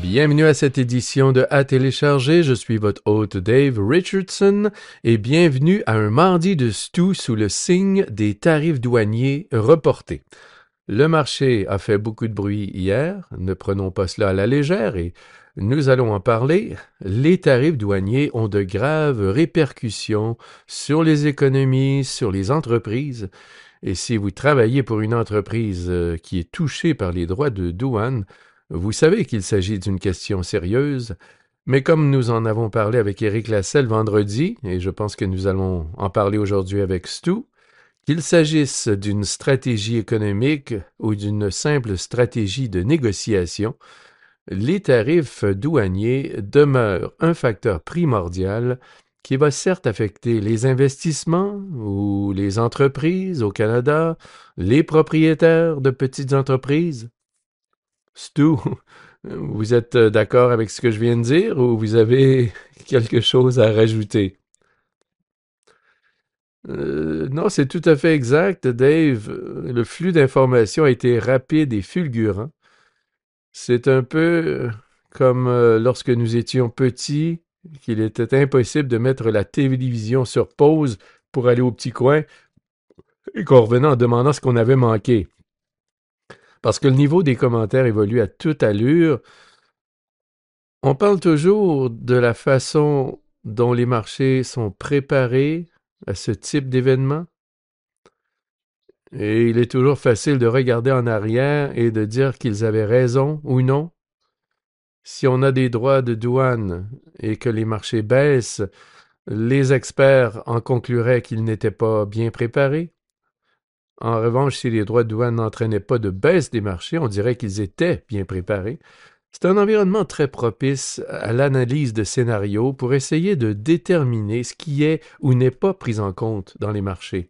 Bienvenue à cette édition de À télécharger, je suis votre hôte Dave Richardson et bienvenue à un mardi de Stu sous le signe des tarifs douaniers reportés. Le marché a fait beaucoup de bruit hier, ne prenons pas cela à la légère et nous allons en parler. Les tarifs douaniers ont de graves répercussions sur les économies, sur les entreprises. Et si vous travaillez pour une entreprise qui est touchée par les droits de douane, vous savez qu'il s'agit d'une question sérieuse, mais comme nous en avons parlé avec Éric Lasselle vendredi, et je pense que nous allons en parler aujourd'hui avec Stu, qu'il s'agisse d'une stratégie économique ou d'une simple stratégie de négociation, les tarifs douaniers demeurent un facteur primordial qui va certes affecter les investissements ou les entreprises au Canada, les propriétaires de petites entreprises. Stu, vous êtes d'accord avec ce que je viens de dire ou vous avez quelque chose à rajouter? Non, c'est tout à fait exact, Dave. Le flux d'informations a été rapide et fulgurant. C'est un peu comme lorsque nous étions petits, qu'il était impossible de mettre la télévision sur pause pour aller au petit coin et qu'on revenait en demandant ce qu'on avait manqué. Parce que le niveau des commentaires évolue à toute allure. On parle toujours de la façon dont les marchés sont préparés à ce type d'événement. Et il est toujours facile de regarder en arrière et de dire qu'ils avaient raison ou non. Si on a des droits de douane et que les marchés baissent, les experts en concluraient qu'ils n'étaient pas bien préparés. En revanche, si les droits de douane n'entraînaient pas de baisse des marchés, on dirait qu'ils étaient bien préparés. C'est un environnement très propice à l'analyse de scénarios pour essayer de déterminer ce qui est ou n'est pas pris en compte dans les marchés.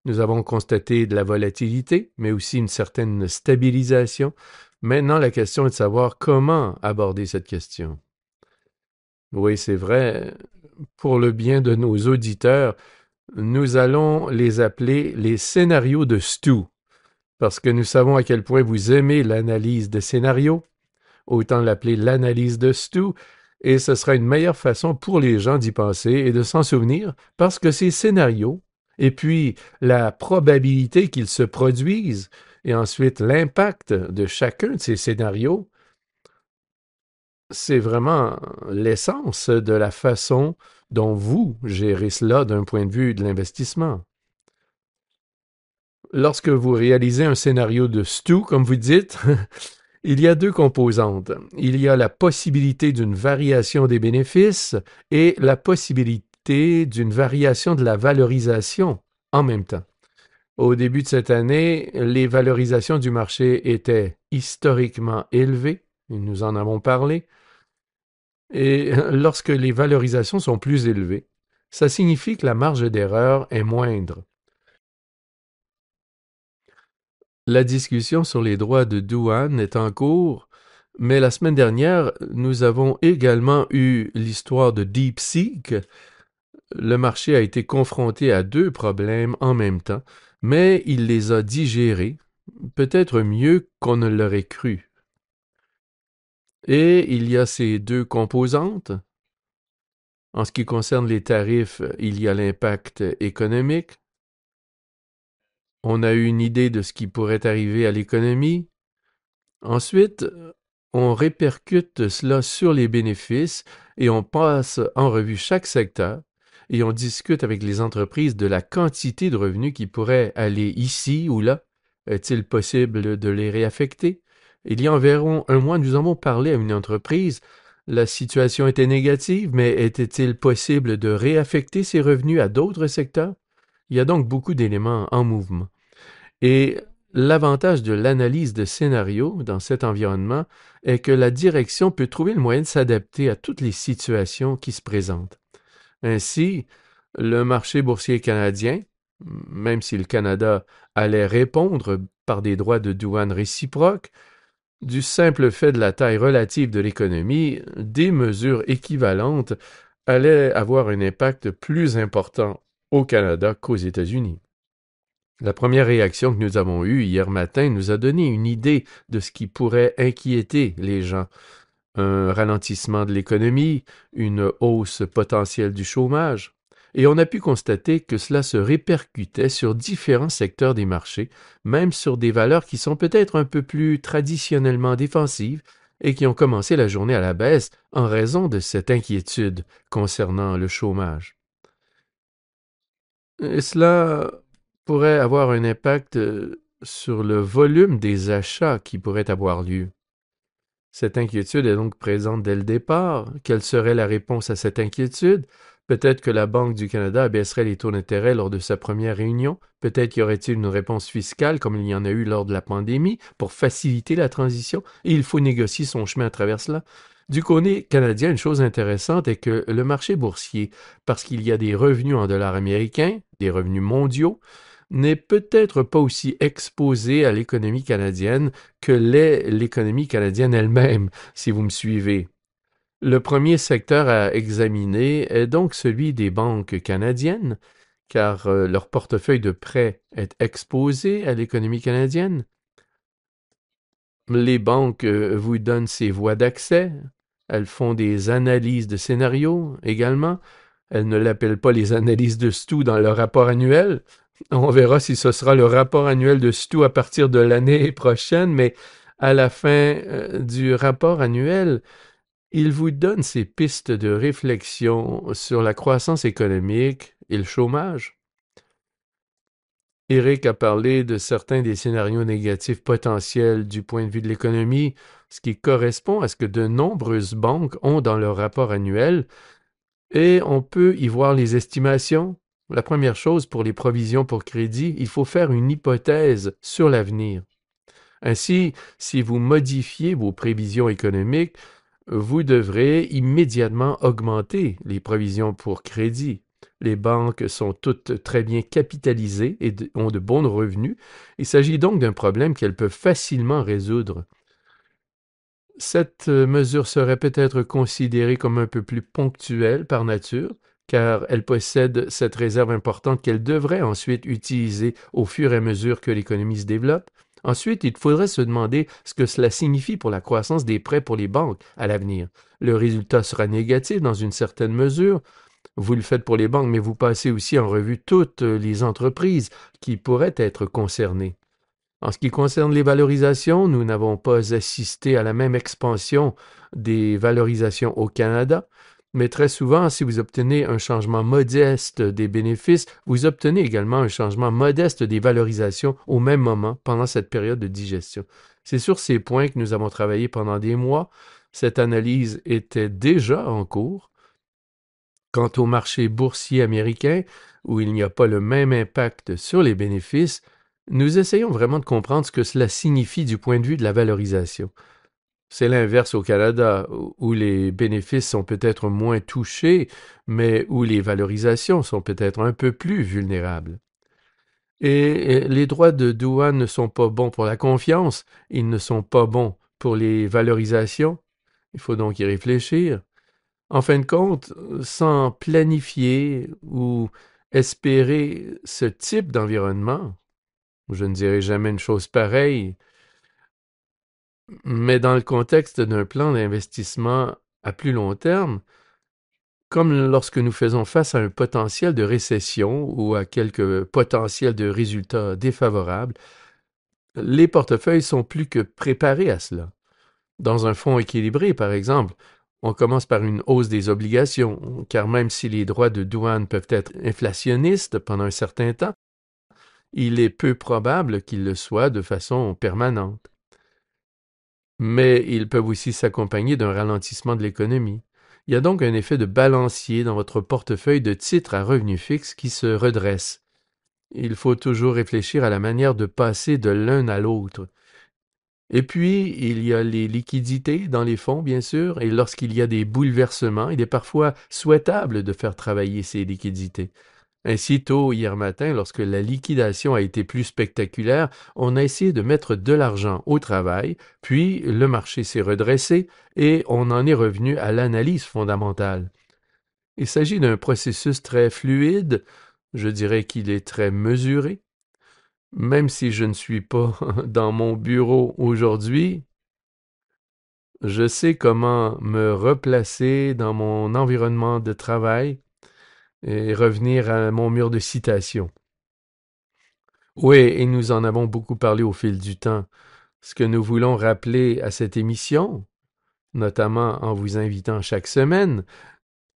Nous avons constaté de la volatilité, mais aussi une certaine stabilisation. Maintenant, la question est de savoir comment aborder cette question. Oui, c'est vrai. Pour le bien de nos auditeurs, nous allons les appeler les scénarios de Stu, parce que nous savons à quel point vous aimez l'analyse de scénarios. Autant l'appeler l'analyse de Stu, et ce sera une meilleure façon pour les gens d'y penser et de s'en souvenir, parce que ces scénarios, et puis la probabilité qu'ils se produisent, et ensuite l'impact de chacun de ces scénarios, c'est vraiment l'essence de la façon dont vous gérez cela d'un point de vue de l'investissement. Lorsque vous réalisez un scénario de Stu, comme vous dites, il y a deux composantes. Il y a la possibilité d'une variation des bénéfices et la possibilité d'une variation de la valorisation en même temps. Au début de cette année, les valorisations du marché étaient historiquement élevées, et nous en avons parlé, et lorsque les valorisations sont plus élevées, ça signifie que la marge d'erreur est moindre. La discussion sur les droits de douane est en cours, mais la semaine dernière, nous avons également eu l'histoire de DeepSeek. Le marché a été confronté à deux problèmes en même temps, mais il les a digérés, peut-être mieux qu'on ne l'aurait cru. Et il y a ces deux composantes. En ce qui concerne les tarifs, il y a l'impact économique. On a eu une idée de ce qui pourrait arriver à l'économie. Ensuite, on répercute cela sur les bénéfices et on passe en revue chaque secteur et on discute avec les entreprises de la quantité de revenus qui pourraient aller ici ou là. Est-il possible de les réaffecter? Il y a environ un mois, nous avons parlé à une entreprise. La situation était négative, mais était-il possible de réaffecter ces revenus à d'autres secteurs? Il y a donc beaucoup d'éléments en mouvement. Et l'avantage de l'analyse de scénario dans cet environnement est que la direction peut trouver le moyen de s'adapter à toutes les situations qui se présentent. Ainsi, le marché boursier canadien, même si le Canada allait répondre par des droits de douane réciproques, du simple fait de la taille relative de l'économie, des mesures équivalentes allaient avoir un impact plus important au Canada qu'aux États-Unis. La première réaction que nous avons eue hier matin nous a donné une idée de ce qui pourrait inquiéter les gens. un ralentissement de l'économie, une hausse potentielle du chômage, et on a pu constater que cela se répercutait sur différents secteurs des marchés, même sur des valeurs qui sont peut-être un peu plus traditionnellement défensives et qui ont commencé la journée à la baisse en raison de cette inquiétude concernant le chômage. Et cela pourrait avoir un impact sur le volume des achats qui pourraient avoir lieu. Cette inquiétude est donc présente dès le départ. Quelle serait la réponse à cette inquiétude? Peut-être que la Banque du Canada abaisserait les taux d'intérêt lors de sa première réunion. Peut-être y aurait-il une réponse fiscale, comme il y en a eu lors de la pandémie, pour faciliter la transition, et il faut négocier son chemin à travers cela. Du côté canadien, une chose intéressante est que le marché boursier, parce qu'il y a des revenus en dollars américains, des revenus mondiaux, n'est peut-être pas aussi exposé à l'économie canadienne que l'est l'économie canadienne elle-même, si vous me suivez. Le premier secteur à examiner est donc celui des banques canadiennes, car leur portefeuille de prêts est exposé à l'économie canadienne. Les banques vous donnent ces voies d'accès. Elles font des analyses de scénarios également. Elles ne l'appellent pas les analyses de Stu dans leur rapport annuel. On verra si ce sera le rapport annuel de Stu à partir de l'année prochaine, mais à la fin du rapport annuel, il vous donne ces pistes de réflexion sur la croissance économique et le chômage. Eric a parlé de certains des scénarios négatifs potentiels du point de vue de l'économie, ce qui correspond à ce que de nombreuses banques ont dans leur rapport annuel, et on peut y voir les estimations. La première chose, pour les provisions pour crédit, il faut faire une hypothèse sur l'avenir. Ainsi, si vous modifiez vos prévisions économiques, vous devrez immédiatement augmenter les provisions pour crédit. Les banques sont toutes très bien capitalisées et ont de bons revenus. Il s'agit donc d'un problème qu'elles peuvent facilement résoudre. Cette mesure serait peut-être considérée comme un peu plus ponctuelle par nature, car elle possède cette réserve importante qu'elle devrait ensuite utiliser au fur et à mesure que l'économie se développe. Ensuite, il faudrait se demander ce que cela signifie pour la croissance des prêts pour les banques à l'avenir. Le résultat sera négatif dans une certaine mesure. Vous le faites pour les banques, mais vous passez aussi en revue toutes les entreprises qui pourraient être concernées. En ce qui concerne les valorisations, nous n'avons pas assisté à la même expansion des valorisations au Canada, mais très souvent, si vous obtenez un changement modeste des bénéfices, vous obtenez également un changement modeste des valorisations au même moment pendant cette période de digestion. C'est sur ces points que nous avons travaillé pendant des mois. Cette analyse était déjà en cours. Quant au marché boursier américain, où il n'y a pas le même impact sur les bénéfices, nous essayons vraiment de comprendre ce que cela signifie du point de vue de la valorisation. C'est l'inverse au Canada, où les bénéfices sont peut-être moins touchés, mais où les valorisations sont peut-être un peu plus vulnérables. Et les droits de douane ne sont pas bons pour la confiance, ils ne sont pas bons pour les valorisations. Il faut donc y réfléchir. En fin de compte, sans planifier ou espérer ce type d'environnement, je ne dirai jamais une chose pareille, mais dans le contexte d'un plan d'investissement à plus long terme, comme lorsque nous faisons face à un potentiel de récession ou à quelques potentiels de résultats défavorables, les portefeuilles sont plus que préparés à cela. Dans un fonds équilibré, par exemple, on commence par une hausse des obligations, car même si les droits de douane peuvent être inflationnistes pendant un certain temps, il est peu probable qu'ils le soient de façon permanente. Mais ils peuvent aussi s'accompagner d'un ralentissement de l'économie. Il y a donc un effet de balancier dans votre portefeuille de titres à revenus fixes qui se redresse. Il faut toujours réfléchir à la manière de passer de l'un à l'autre. Et puis, il y a les liquidités dans les fonds, bien sûr, et lorsqu'il y a des bouleversements, il est parfois souhaitable de faire travailler ces liquidités. Ainsi, tôt hier matin, lorsque la liquidation a été plus spectaculaire, on a essayé de mettre de l'argent au travail, puis le marché s'est redressé et on en est revenu à l'analyse fondamentale. Il s'agit d'un processus très fluide, je dirais qu'il est très mesuré. Même si je ne suis pas dans mon bureau aujourd'hui, Je sais comment me replacer dans mon environnement de travail et revenir à mon mur de citation. Oui, et nous en avons beaucoup parlé au fil du temps. Ce que nous voulons rappeler à cette émission, notamment en vous invitant chaque semaine,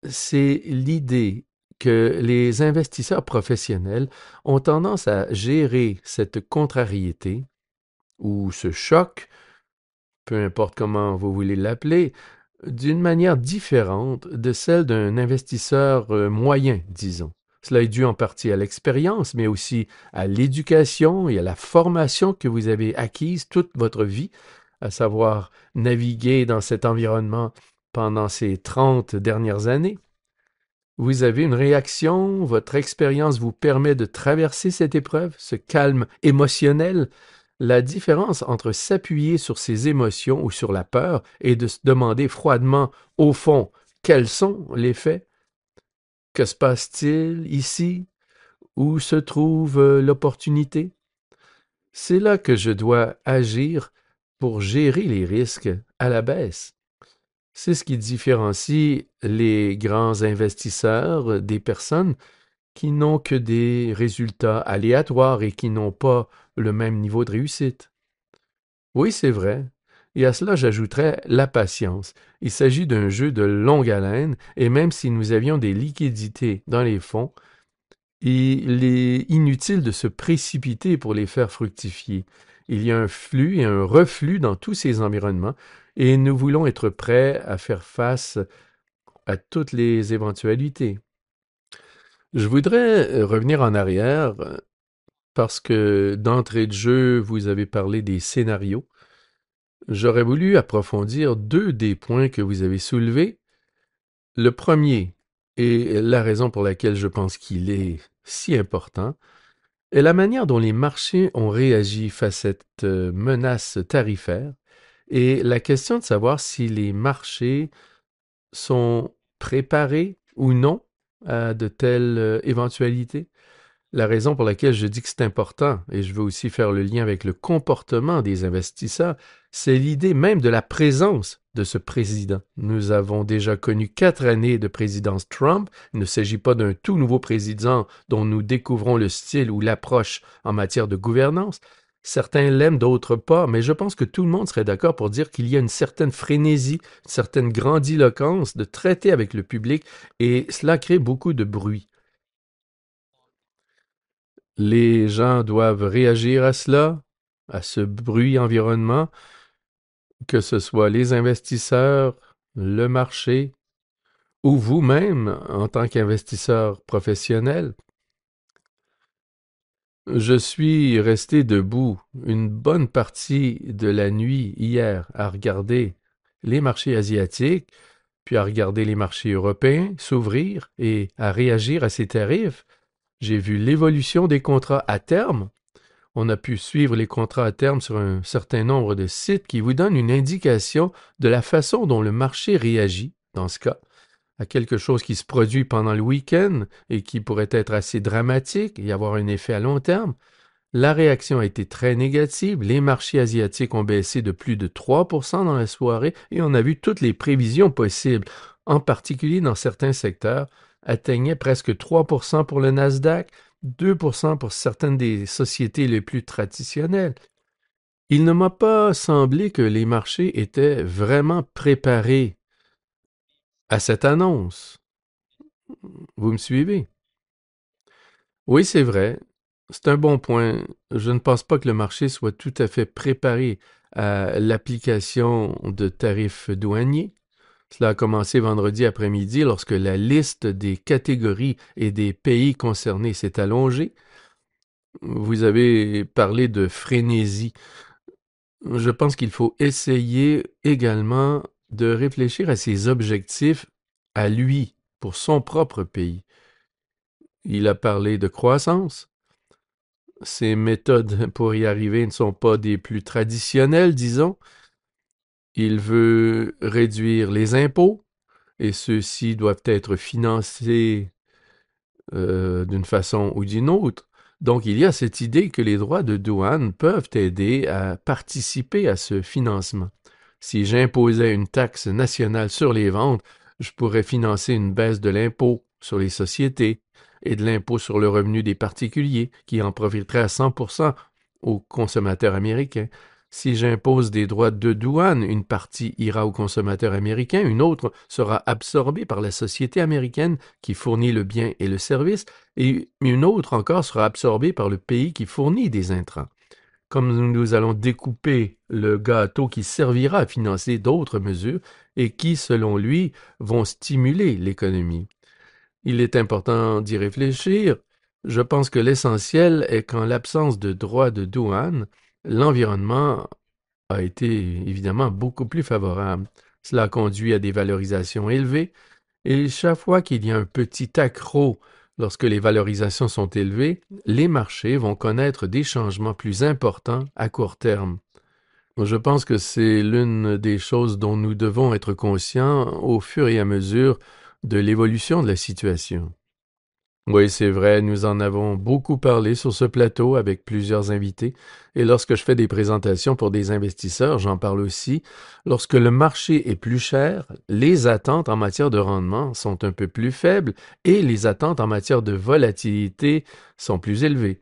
c'est l'idée que les investisseurs professionnels ont tendance à gérer cette contrariété ou ce choc, peu importe comment vous voulez l'appeler, d'une manière différente de celle d'un investisseur moyen, disons. Cela est dû en partie à l'expérience, mais aussi à l'éducation et à la formation que vous avez acquise toute votre vie, à savoir naviguer dans cet environnement pendant ces 30 dernières années. Vous avez une réaction, votre expérience vous permet de traverser cette épreuve, ce calme émotionnel. La différence entre s'appuyer sur ses émotions ou sur la peur et de se demander froidement, au fond, quels sont les faits? Que se passe-t-il ici? Où se trouve l'opportunité? C'est là que je dois agir pour gérer les risques à la baisse. C'est ce qui différencie les grands investisseurs des personnes qui n'ont que des résultats aléatoires et qui n'ont pas le même niveau de réussite. Oui, c'est vrai. Et à cela, j'ajouterais la patience. Il s'agit d'un jeu de longue haleine, et même si nous avions des liquidités dans les fonds, il est inutile de se précipiter pour les faire fructifier. Il y a un flux et un reflux dans tous ces environnements, et nous voulons être prêts à faire face à toutes les éventualités. Je voudrais revenir en arrière parce que d'entrée de jeu, vous avez parlé des scénarios. J'aurais voulu approfondir deux des points que vous avez soulevés. Le premier, et la raison pour laquelle je pense qu'il est si important, est la manière dont les marchés ont réagi face à cette menace tarifaire et la question de savoir si les marchés sont préparés ou non à de telles éventualités. La raison pour laquelle je dis que c'est important, et je veux aussi faire le lien avec le comportement des investisseurs, c'est l'idée même de la présence de ce président. Nous avons déjà connu 4 années de présidence Trump. Il ne s'agit pas d'un tout nouveau président dont nous découvrons le style ou l'approche en matière de gouvernance. Certains l'aiment, d'autres pas, mais je pense que tout le monde serait d'accord pour dire qu'il y a une certaine frénésie, une certaine grandiloquence de traiter avec le public, et cela crée beaucoup de bruit. Les gens doivent réagir à cela, à ce bruit environnement, que ce soit les investisseurs, le marché ou vous-même en tant qu'investisseur professionnel. Je suis resté debout une bonne partie de la nuit hier à regarder les marchés asiatiques, puis à regarder les marchés européens s'ouvrir et à réagir à ces tarifs. J'ai vu l'évolution des contrats à terme. On a pu suivre les contrats à terme sur un certain nombre de sites qui vous donnent une indication de la façon dont le marché réagit, dans ce cas, à quelque chose qui se produit pendant le week-end et qui pourrait être assez dramatique et avoir un effet à long terme. La réaction a été très négative. Les marchés asiatiques ont baissé de plus de 3% dans la soirée et on a vu toutes les prévisions possibles, en particulier dans certains secteurs, atteignaient presque 3% pour le Nasdaq, 2% pour certaines des sociétés les plus traditionnelles. Il ne m'a pas semblé que les marchés étaient vraiment préparés à cette annonce. Vous me suivez? Oui, c'est vrai. C'est un bon point. Je ne pense pas que le marché soit tout à fait préparé à l'application de tarifs douaniers. Cela a commencé vendredi après-midi lorsque la liste des catégories et des pays concernés s'est allongée. Vous avez parlé de frénésie. Je pense qu'il faut essayer également de réfléchir à ses objectifs à lui, pour son propre pays. Il a parlé de croissance. Ses méthodes pour y arriver ne sont pas des plus traditionnelles, disons. Il veut réduire les impôts et ceux-ci doivent être financés d'une façon ou d'une autre. Donc il y a cette idée que les droits de douane peuvent aider à participer à ce financement. Si j'imposais une taxe nationale sur les ventes, je pourrais financer une baisse de l'impôt sur les sociétés et de l'impôt sur le revenu des particuliers, qui en profiteraient à 100% aux consommateurs américains. Si j'impose des droits de douane, une partie ira aux consommateurs américains, une autre sera absorbée par la société américaine qui fournit le bien et le service, et une autre encore sera absorbée par le pays qui fournit des intrants. Comme nous allons découper le gâteau qui servira à financer d'autres mesures et qui, selon lui, vont stimuler l'économie. Il est important d'y réfléchir. Je pense que l'essentiel est qu'en l'absence de droits de douane, l'environnement a été évidemment beaucoup plus favorable. Cela conduit à des valorisations élevées et chaque fois qu'il y a un petit accroc lorsque les valorisations sont élevées, les marchés vont connaître des changements plus importants à court terme. Je pense que c'est l'une des choses dont nous devons être conscients au fur et à mesure de l'évolution de la situation. Oui, c'est vrai, nous en avons beaucoup parlé sur ce plateau avec plusieurs invités, et lorsque je fais des présentations pour des investisseurs, j'en parle aussi. Lorsque le marché est plus cher, les attentes en matière de rendement sont un peu plus faibles et les attentes en matière de volatilité sont plus élevées.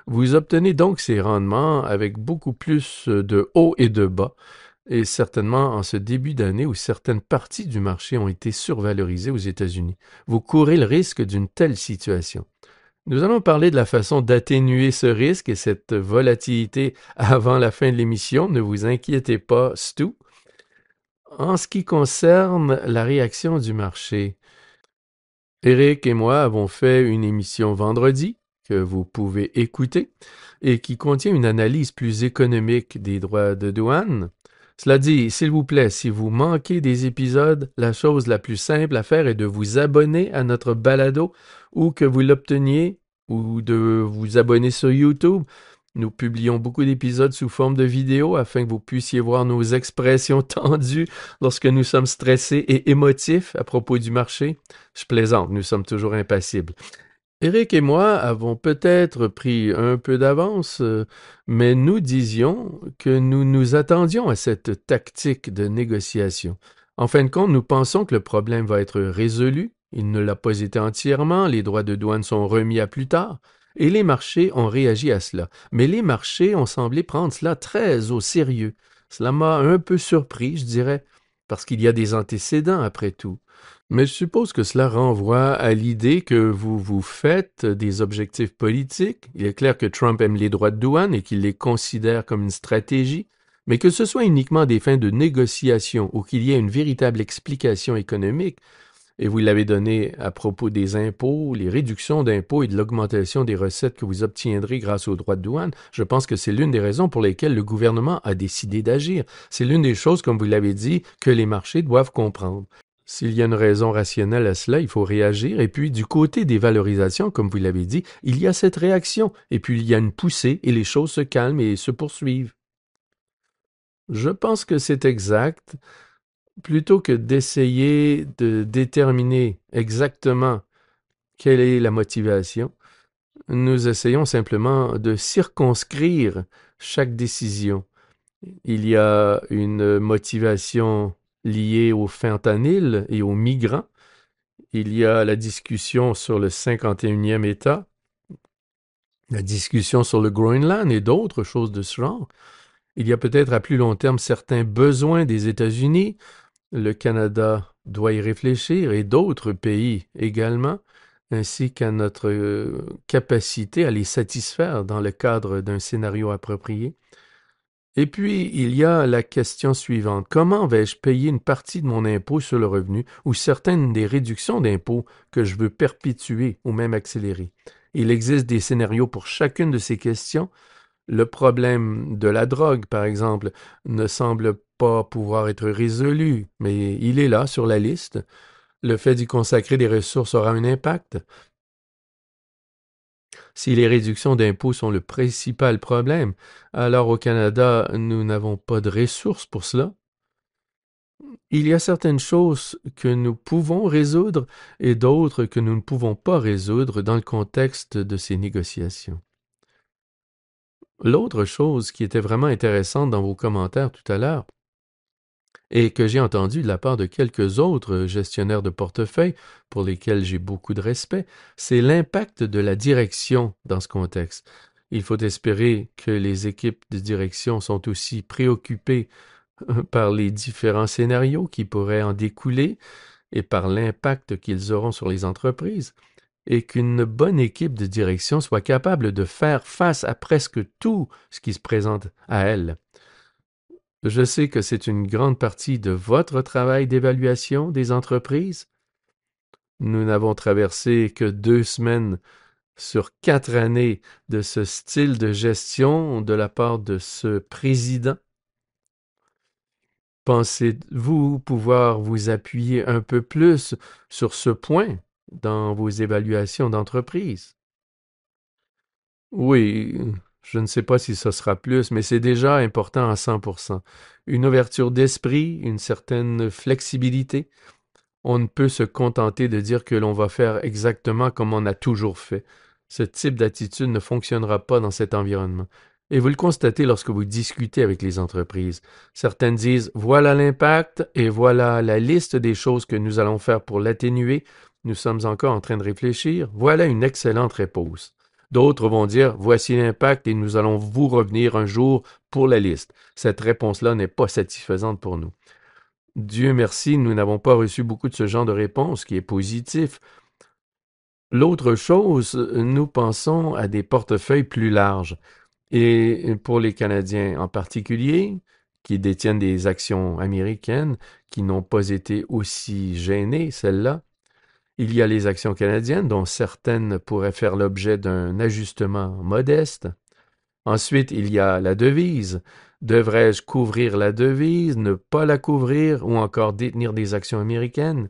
Vous obtenez donc ces rendements avec beaucoup plus de hauts et de bas, et certainement en ce début d'année où certaines parties du marché ont été survalorisées aux États-Unis. Vous courez le risque d'une telle situation. Nous allons parler de la façon d'atténuer ce risque et cette volatilité avant la fin de l'émission. Ne vous inquiétez pas, Stu. En ce qui concerne la réaction du marché, Eric et moi avons fait une émission vendredi que vous pouvez écouter et qui contient une analyse plus économique des droits de douane. Cela dit, s'il vous plaît, si vous manquez des épisodes, la chose la plus simple à faire est de vous abonner à notre balado ou que vous l'obteniez ou de vous abonner sur YouTube. Nous publions beaucoup d'épisodes sous forme de vidéos afin que vous puissiez voir nos expressions tendues lorsque nous sommes stressés et émotifs à propos du marché. Je plaisante, nous sommes toujours impassibles. Eric et moi avons peut-être pris un peu d'avance, mais nous disions que nous nous attendions à cette tactique de négociation. En fin de compte, nous pensons que le problème va être résolu. Il ne l'a pas été entièrement, les droits de douane sont remis à plus tard, et les marchés ont réagi à cela. Mais les marchés ont semblé prendre cela très au sérieux. Cela m'a un peu surpris, je dirais, parce qu'il y a des antécédents après tout. Mais je suppose que cela renvoie à l'idée que vous vous faites des objectifs politiques. Il est clair que Trump aime les droits de douane et qu'il les considère comme une stratégie, mais que ce soit uniquement des fins de négociation ou qu'il y ait une véritable explication économique, et vous l'avez donné à propos des impôts, les réductions d'impôts et de l'augmentation des recettes que vous obtiendrez grâce aux droits de douane, je pense que c'est l'une des raisons pour lesquelles le gouvernement a décidé d'agir. C'est l'une des choses, comme vous l'avez dit, que les marchés doivent comprendre. S'il y a une raison rationnelle à cela, il faut réagir. Et puis, du côté des valorisations, comme vous l'avez dit, il y a cette réaction. Et puis, il y a une poussée et les choses se calment et se poursuivent. Je pense que c'est exact. Plutôt que d'essayer de déterminer exactement quelle est la motivation, nous essayons simplement de circonscrire chaque décision. Il y a une motivation liée au fentanyl et aux migrants. Il y a la discussion sur le 51e État, la discussion sur le Groenland et d'autres choses de ce genre. Il y a peut-être à plus long terme certains besoins des États-Unis. Le Canada doit y réfléchir et d'autres pays également, ainsi qu'à notre capacité à les satisfaire dans le cadre d'un scénario approprié. Et puis, il y a la question suivante. Comment vais-je payer une partie de mon impôt sur le revenu ou certaines des réductions d'impôts que je veux perpétuer ou même accélérer? Il existe des scénarios pour chacune de ces questions. Le problème de la drogue, par exemple, ne semble pas pouvoir être résolu, mais il est là sur la liste. Le fait d'y consacrer des ressources aura un impact. Si les réductions d'impôts sont le principal problème, alors au Canada, nous n'avons pas de ressources pour cela. Il y a certaines choses que nous pouvons résoudre et d'autres que nous ne pouvons pas résoudre dans le contexte de ces négociations. L'autre chose qui était vraiment intéressante dans vos commentaires tout à l'heure, et que j'ai entendu de la part de quelques autres gestionnaires de portefeuille pour lesquels j'ai beaucoup de respect, c'est l'impact de la direction dans ce contexte. Il faut espérer que les équipes de direction sont aussi préoccupées par les différents scénarios qui pourraient en découler et par l'impact qu'ils auront sur les entreprises, et qu'une bonne équipe de direction soit capable de faire face à presque tout ce qui se présente à elle. Je sais que c'est une grande partie de votre travail d'évaluation des entreprises. Nous n'avons traversé que 2 semaines sur 4 années de ce style de gestion de la part de ce président. Pensez-vous pouvoir vous appuyer un peu plus sur ce point dans vos évaluations d'entreprise? Oui, je ne sais pas si ce sera plus, mais c'est déjà important à 100%. Une ouverture d'esprit, une certaine flexibilité. On ne peut se contenter de dire que l'on va faire exactement comme on a toujours fait. Ce type d'attitude ne fonctionnera pas dans cet environnement. Et vous le constatez lorsque vous discutez avec les entreprises. Certaines disent voilà l'impact et voilà la liste des choses que nous allons faire pour l'atténuer. Nous sommes encore en train de réfléchir. Voilà une excellente réponse. D'autres vont dire voici l'impact et nous allons vous revenir un jour pour la liste. Cette réponse-là n'est pas satisfaisante pour nous. Dieu merci, nous n'avons pas reçu beaucoup de ce genre de réponse qui est positif. L'autre chose, nous pensons à des portefeuilles plus larges. Et pour les Canadiens en particulier, qui détiennent des actions américaines, qui n'ont pas été aussi gênées, celles-là, il y a les actions canadiennes, dont certaines pourraient faire l'objet d'un ajustement modeste. Ensuite, il y a la devise. Devrais-je couvrir la devise, ne pas la couvrir ou encore détenir des actions américaines?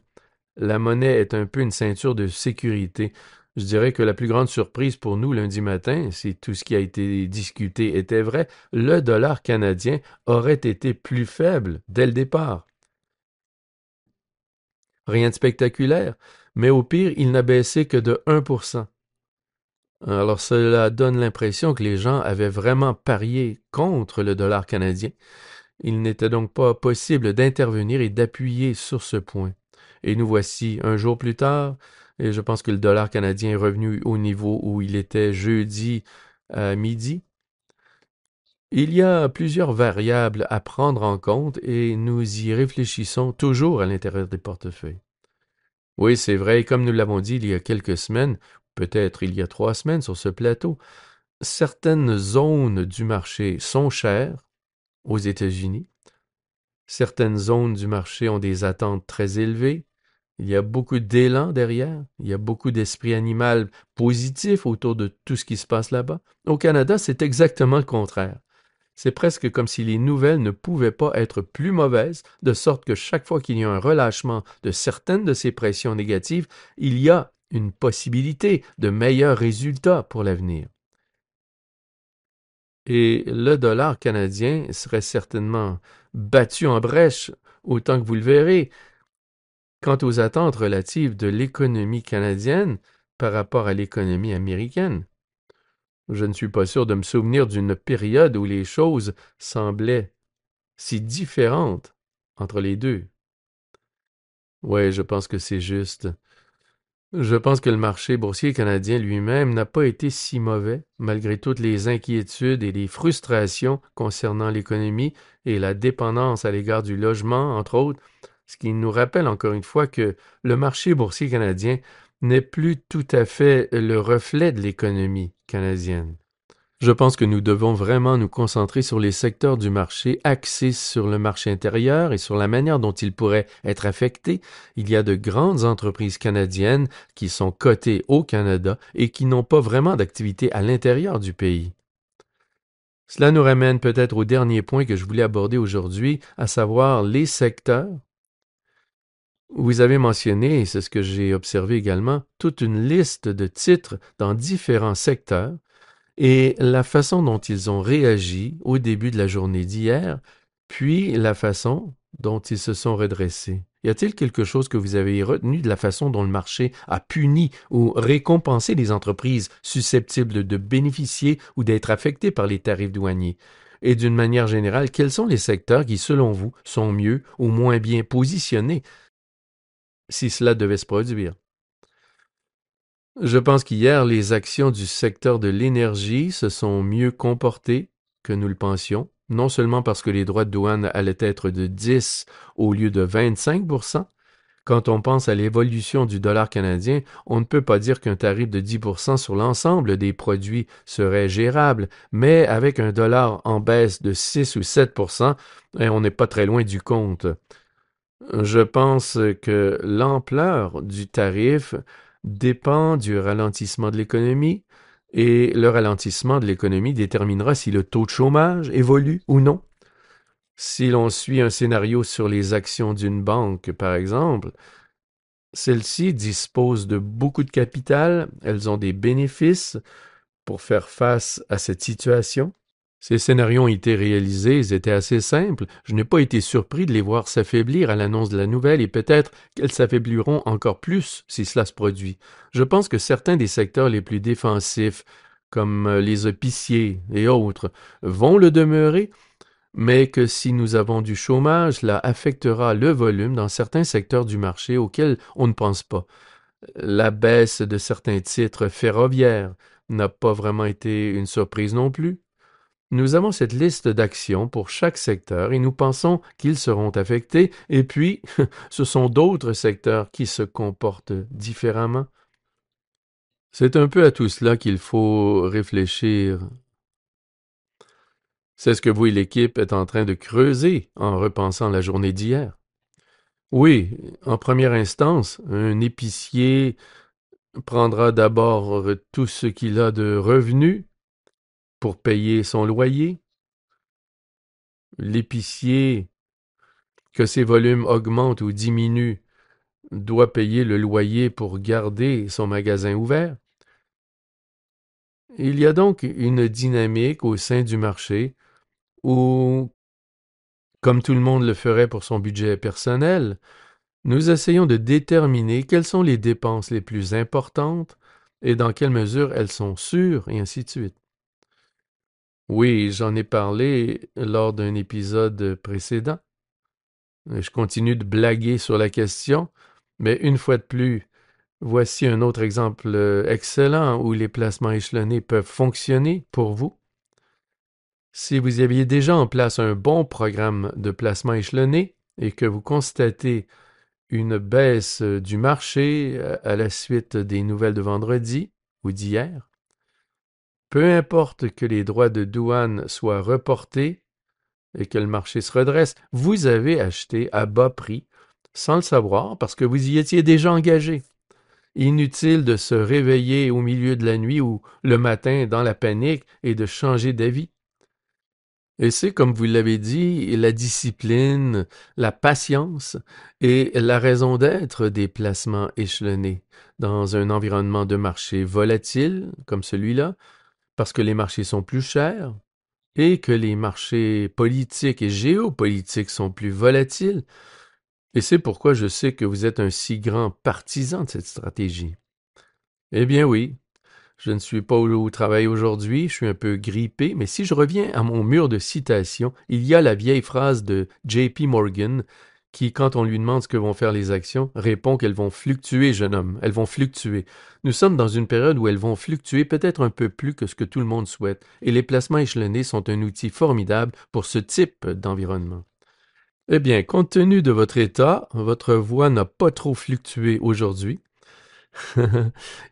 La monnaie est un peu une ceinture de sécurité. Je dirais que la plus grande surprise pour nous lundi matin, si tout ce qui a été discuté était vrai, le dollar canadien aurait été plus faible dès le départ. Rien de spectaculaire, mais au pire, il n'a baissé que de 1%. Alors cela donne l'impression que les gens avaient vraiment parié contre le dollar canadien. Il n'était donc pas possible d'intervenir et d'appuyer sur ce point. Et nous voici un jour plus tard, et je pense que le dollar canadien est revenu au niveau où il était jeudi à midi. Il y a plusieurs variables à prendre en compte et nous y réfléchissons toujours à l'intérieur des portefeuilles. Oui, c'est vrai, et comme nous l'avons dit il y a quelques semaines, peut-être il y a 3 semaines sur ce plateau, certaines zones du marché sont chères aux États-Unis. Certaines zones du marché ont des attentes très élevées. Il y a beaucoup d'élan derrière. Il y a beaucoup d'esprit animal positif autour de tout ce qui se passe là-bas. Au Canada, c'est exactement le contraire. C'est presque comme si les nouvelles ne pouvaient pas être plus mauvaises, de sorte que chaque fois qu'il y a un relâchement de certaines de ces pressions négatives, il y a une possibilité de meilleurs résultats pour l'avenir. Et le dollar canadien serait certainement battu en brèche, autant que vous le verrez. Quant aux attentes relatives de l'économie canadienne par rapport à l'économie américaine, je ne suis pas sûr de me souvenir d'une période où les choses semblaient si différentes entre les deux. Oui, je pense que c'est juste. Je pense que le marché boursier canadien lui-même n'a pas été si mauvais, malgré toutes les inquiétudes et les frustrations concernant l'économie et la dépendance à l'égard du logement, entre autres, ce qui nous rappelle encore une fois que le marché boursier canadien n'est plus tout à fait le reflet de l'économie canadienne. Je pense que nous devons vraiment nous concentrer sur les secteurs du marché axés sur le marché intérieur et sur la manière dont ils pourraient être affectés. Il y a de grandes entreprises canadiennes qui sont cotées au Canada et qui n'ont pas vraiment d'activité à l'intérieur du pays. Cela nous ramène peut-être au dernier point que je voulais aborder aujourd'hui, à savoir les secteurs. Vous avez mentionné, et c'est ce que j'ai observé également, toute une liste de titres dans différents secteurs et la façon dont ils ont réagi au début de la journée d'hier, puis la façon dont ils se sont redressés. Y a-t-il quelque chose que vous avez retenu de la façon dont le marché a puni ou récompensé les entreprises susceptibles de bénéficier ou d'être affectées par les tarifs douaniers? Et d'une manière générale, quels sont les secteurs qui, selon vous, sont mieux ou moins bien positionnés si cela devait se produire? Je pense qu'hier, les actions du secteur de l'énergie se sont mieux comportées que nous le pensions, non seulement parce que les droits de douane allaient être de 10 au lieu de 25%. Quand on pense à l'évolution du dollar canadien, on ne peut pas dire qu'un tarif de 10% sur l'ensemble des produits serait gérable, mais avec un dollar en baisse de 6 ou 7%, on n'est pas très loin du compte. Je pense que l'ampleur du tarif dépend du ralentissement de l'économie et le ralentissement de l'économie déterminera si le taux de chômage évolue ou non. Si l'on suit un scénario sur les actions d'une banque, par exemple, celles-ci disposent de beaucoup de capital, elles ont des bénéfices pour faire face à cette situation. Ces scénarios ont été réalisés, ils étaient assez simples. Je n'ai pas été surpris de les voir s'affaiblir à l'annonce de la nouvelle et peut-être qu'elles s'affaibliront encore plus si cela se produit. Je pense que certains des secteurs les plus défensifs, comme les épiciers et autres, vont le demeurer, mais que si nous avons du chômage, cela affectera le volume dans certains secteurs du marché auxquels on ne pense pas. La baisse de certains titres ferroviaires n'a pas vraiment été une surprise non plus. Nous avons cette liste d'actions pour chaque secteur et nous pensons qu'ils seront affectés, et puis ce sont d'autres secteurs qui se comportent différemment. C'est un peu à tout cela qu'il faut réfléchir. C'est ce que vous et l'équipe êtes en train de creuser en repensant la journée d'hier. Oui, en première instance, un épicier prendra d'abord tout ce qu'il a de revenus pour payer son loyer. L'épicier, que ses volumes augmentent ou diminuent, doit payer le loyer pour garder son magasin ouvert. Il y a donc une dynamique au sein du marché où, comme tout le monde le ferait pour son budget personnel, nous essayons de déterminer quelles sont les dépenses les plus importantes et dans quelle mesure elles sont sûres, et ainsi de suite. Oui, j'en ai parlé lors d'un épisode précédent. Je continue de blaguer sur la question, mais une fois de plus, voici un autre exemple excellent où les placements échelonnés peuvent fonctionner pour vous. Si vous aviez déjà en place un bon programme de placement échelonné et que vous constatez une baisse du marché à la suite des nouvelles de vendredi ou d'hier, peu importe que les droits de douane soient reportés et que le marché se redresse, vous avez acheté à bas prix sans le savoir parce que vous y étiez déjà engagé. Inutile de se réveiller au milieu de la nuit ou le matin dans la panique et de changer d'avis. Et c'est, comme vous l'avez dit, la discipline, la patience et la raison d'être des placements échelonnés dans un environnement de marché volatile comme celui-là, parce que les marchés sont plus chers et que les marchés politiques et géopolitiques sont plus volatiles. Et c'est pourquoi je sais que vous êtes un si grand partisan de cette stratégie. Eh bien oui, je ne suis pas au travail aujourd'hui, je suis un peu grippé, mais si je reviens à mon mur de citations, il y a la vieille phrase de J.P. Morgan qui, quand on lui demande ce que vont faire les actions, répond qu'elles vont fluctuer, jeune homme, elles vont fluctuer. Nous sommes dans une période où elles vont fluctuer peut-être un peu plus que ce que tout le monde souhaite, et les placements échelonnés sont un outil formidable pour ce type d'environnement. Eh bien, compte tenu de votre état, votre voix n'a pas trop fluctué aujourd'hui.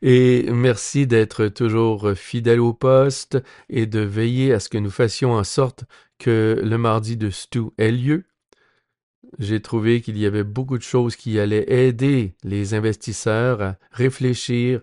Et merci d'être toujours fidèle au poste et de veiller à ce que nous fassions en sorte que le mardi de Stu ait lieu. J'ai trouvé qu'il y avait beaucoup de choses qui allaient aider les investisseurs à réfléchir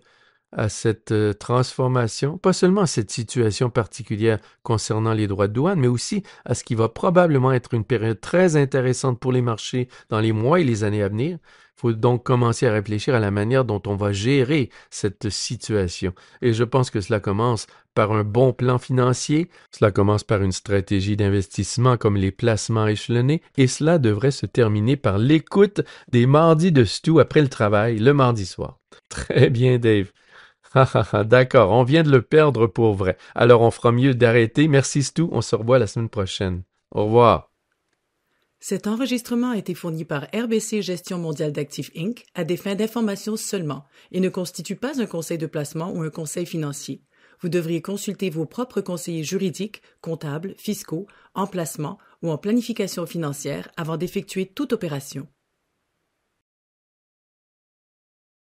à cette transformation, pas seulement à cette situation particulière concernant les droits de douane, mais aussi à ce qui va probablement être une période très intéressante pour les marchés dans les mois et les années à venir. Il faut donc commencer à réfléchir à la manière dont on va gérer cette situation. Et je pense que cela commence par un bon plan financier, cela commence par une stratégie d'investissement comme les placements échelonnés, et cela devrait se terminer par l'écoute des mardis de Stu après le travail, le mardi soir. Très bien, Dave. D'accord, on vient de le perdre pour vrai. Alors on fera mieux d'arrêter. Merci Stu, on se revoit la semaine prochaine. Au revoir. Cet enregistrement a été fourni par RBC Gestion mondiale d'actifs Inc. à des fins d'information seulement et ne constitue pas un conseil de placement ou un conseil financier. Vous devriez consulter vos propres conseillers juridiques, comptables, fiscaux, en placement ou en planification financière avant d'effectuer toute opération.